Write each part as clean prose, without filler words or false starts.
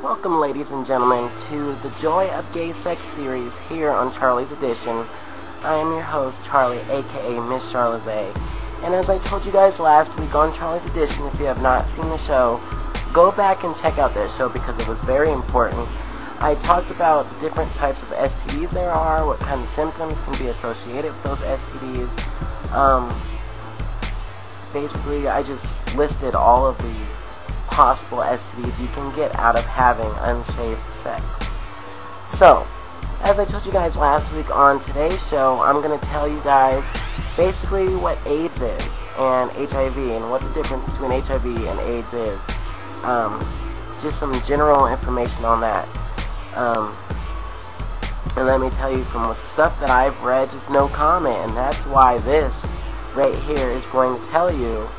Welcome, ladies and gentlemen, to the Joy of Gay Sex series here on Charlie's Edition. I am your host, Charlie, aka Miss Charlize. And as I told you guys last week on Charlie's Edition, if you have not seen the show, go back and check out that show because it was very important. I talked about the different types of STDs there are, what kind of symptoms can be associated with those STDs. Basically, I just listed all of the possible STDs you can get out of having unsafe sex. So, as I told you guys last week on today's show, I'm going to tell you guys basically what AIDS is and HIV and what the difference between HIV and AIDS is. Just some general information on that. And let me tell you, from the stuff that I've read, just no comment, and that's why this right here is going to tell you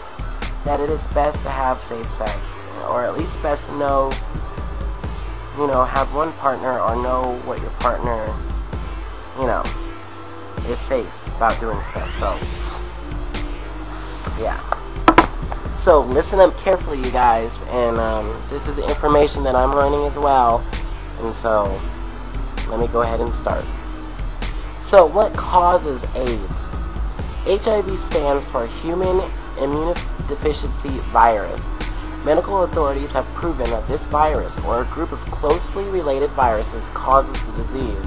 that it is best to have safe sex, or at least best to know, have one partner or know what your partner, is safe about doing stuff. So, yeah. So, listen up carefully, you guys, and this is information that I'm learning as well, and so, let me go ahead and start. So, what causes AIDS? HIV stands for Human Immunodeficiency Virus. Medical authorities have proven that this virus, or a group of closely related viruses, causes the disease,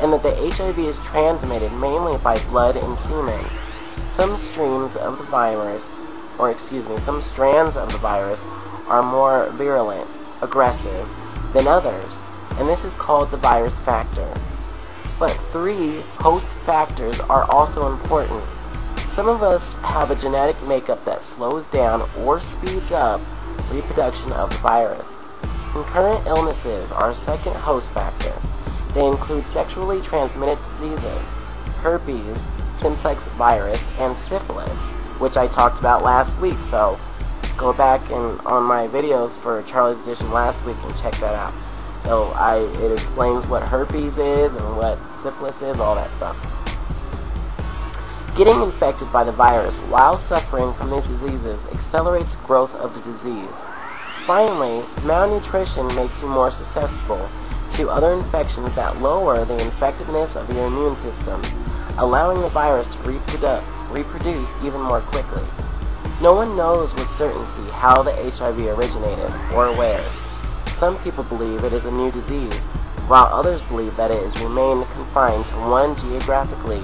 and that the HIV is transmitted mainly by blood and semen. Some strands of the virus are more virulent, aggressive than others, and this is called the virus factor. But 3 host factors are also important. Some of us have a genetic makeup that slows down or speeds up reproduction of the virus. Concurrent illnesses are a second host factor. They include sexually transmitted diseases, herpes, simplex virus, and syphilis, which I talked about last week, so go back and on my videos for Charlie's Edition last week and check that out. So it explains what herpes is and what syphilis is, all that stuff. Getting infected by the virus while suffering from these diseases accelerates growth of the disease. Finally, malnutrition makes you more susceptible to other infections that lower the effectiveness of your immune system, allowing the virus to reproduce even more quickly. No one knows with certainty how the HIV originated or where. Some people believe it is a new disease, while others believe that it has remained confined to one geographically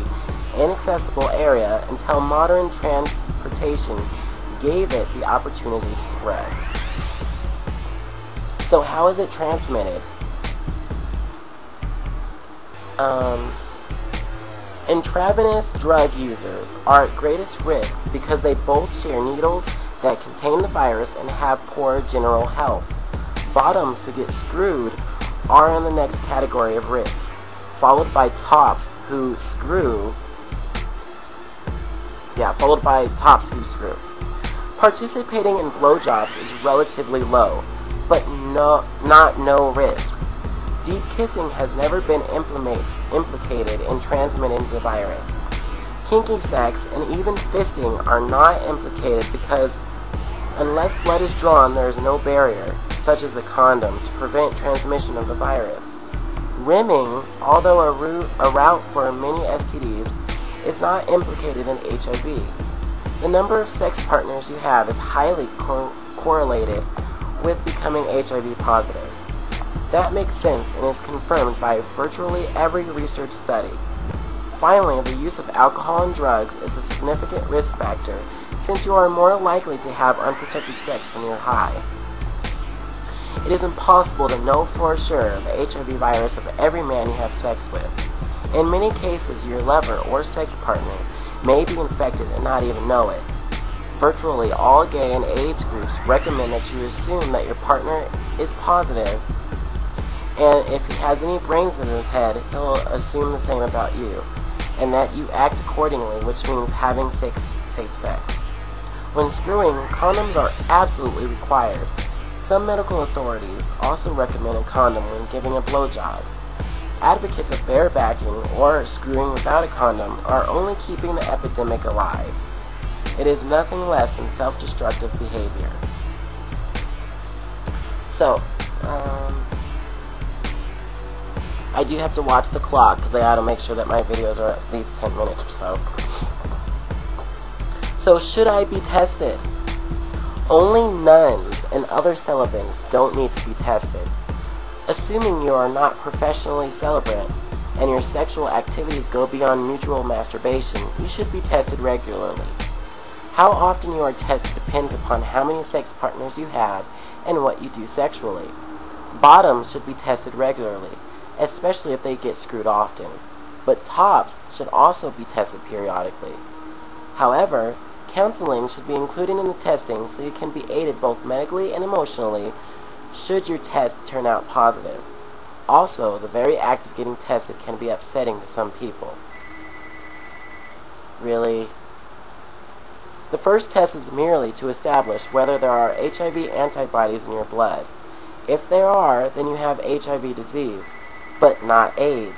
inaccessible area until modern transportation gave it the opportunity to spread. So how is it transmitted? Intravenous drug users are at greatest risk because they both share needles that contain the virus and have poor general health. Bottoms who get screwed are in the next category of risks, followed by tops who screw. Participating in blowjobs is relatively low, but not no risk. Deep kissing has never been implicated in transmitting the virus. Kinky sex and even fisting are not implicated because unless blood is drawn, there is no barrier, such as a condom, to prevent transmission of the virus. Rimming, although a route for many STDs, is not implicated in HIV. The number of sex partners you have is highly correlated with becoming HIV positive. That makes sense and is confirmed by virtually every research study. Finally, the use of alcohol and drugs is a significant risk factor since you are more likely to have unprotected sex when you're high. It is impossible to know for sure the HIV virus of every man you have sex with. In many cases, your lover or sex partner may be infected and not even know it. Virtually all gay and AIDS groups recommend that you assume that your partner is positive, and if he has any brains in his head, he'll assume the same about you, and that you act accordingly, which means having safe sex. When screwing, condoms are absolutely required. Some medical authorities also recommend a condom when giving a blowjob. Advocates of barebacking or screwing without a condom are only keeping the epidemic alive. It is nothing less than self-destructive behavior. So, I do have to watch the clock because I gotta make sure that my videos are at least 10 minutes or so. So, should I be tested? Only nuns and other celibates don't need to be tested. Assuming you are not professionally celibate and your sexual activities go beyond mutual masturbation, you should be tested regularly. How often you are tested depends upon how many sex partners you have and what you do sexually. Bottoms should be tested regularly, especially if they get screwed often, but tops should also be tested periodically. However, counseling should be included in the testing so you can be aided both medically and emotionally should your test turn out positive. Also, the very act of getting tested can be upsetting to some people. Really? The first test is merely to establish whether there are HIV antibodies in your blood. If there are, then you have HIV disease, but not AIDS.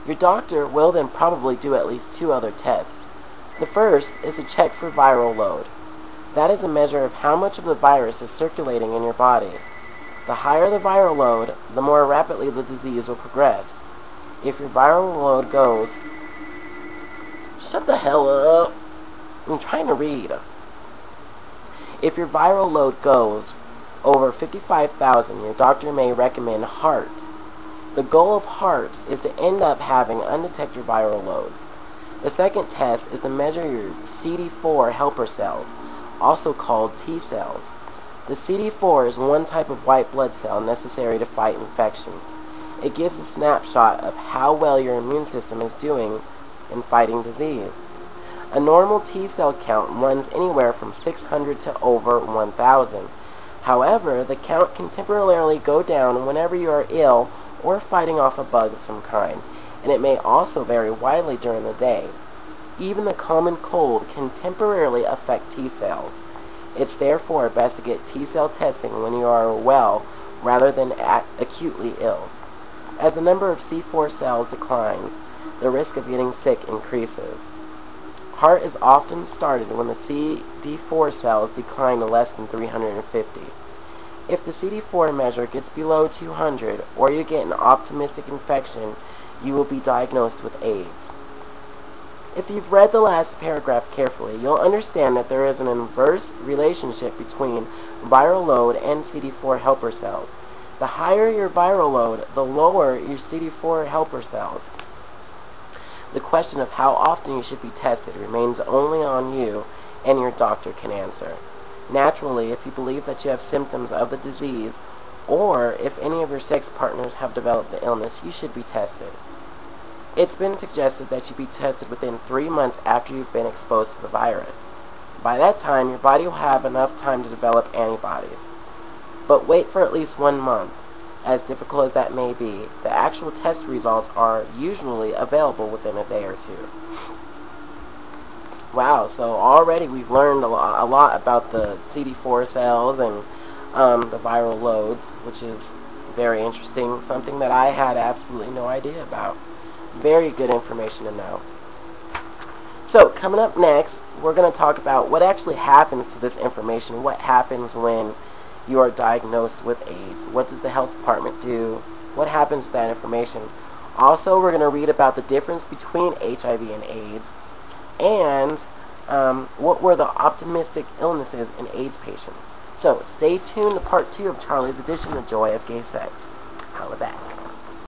Your doctor will then probably do at least 2 other tests. The first is to check for viral load. That is a measure of how much of the virus is circulating in your body. The higher the viral load, the more rapidly the disease will progress. If your viral load goes... Shut the hell up! I'm trying to read. If your viral load goes over 55,000, your doctor may recommend HAART. The goal of HAART is to end up having undetected viral loads. The second test is to measure your CD4 helper cells, also called T cells. The CD4 is one type of white blood cell necessary to fight infections. It gives a snapshot of how well your immune system is doing in fighting disease. A normal T cell count runs anywhere from 600 to over 1,000. However, the count can temporarily go down whenever you are ill or fighting off a bug of some kind, and it may also vary widely during the day. Even the common cold can temporarily affect T cells. It's therefore best to get T cell testing when you are well rather than acutely ill. As the number of C4 cells declines, the risk of getting sick increases. HAART is often started when the CD4 cells decline to less than 350. If the CD4 measure gets below 200 or you get an optimistic infection, you will be diagnosed with AIDS. If you've read the last paragraph carefully, you'll understand that there is an inverse relationship between viral load and CD4 helper cells. The higher your viral load, the lower your CD4 helper cells. The question of how often you should be tested remains only on you, and your doctor can answer. Naturally, if you believe that you have symptoms of the disease, or if any of your sex partners have developed the illness, you should be tested. It's been suggested that you be tested within 3 months after you've been exposed to the virus. By that time, your body will have enough time to develop antibodies. But wait for at least 1 month. As difficult as that may be, the actual test results are usually available within a day or 2. Wow, so already we've learned a lot about the CD4 cells and the viral loads, which is very interesting, something that I had absolutely no idea about. Very good information to know. So, coming up next, we're going to talk about what actually happens to this information. What happens when you are diagnosed with AIDS? What does the health department do? What happens with that information? Also, we're going to read about the difference between HIV and AIDS, and what were the optimistic illnesses in AIDS patients. So, stay tuned to part 2 of Charlie's edition, The Joy of Gay Sex.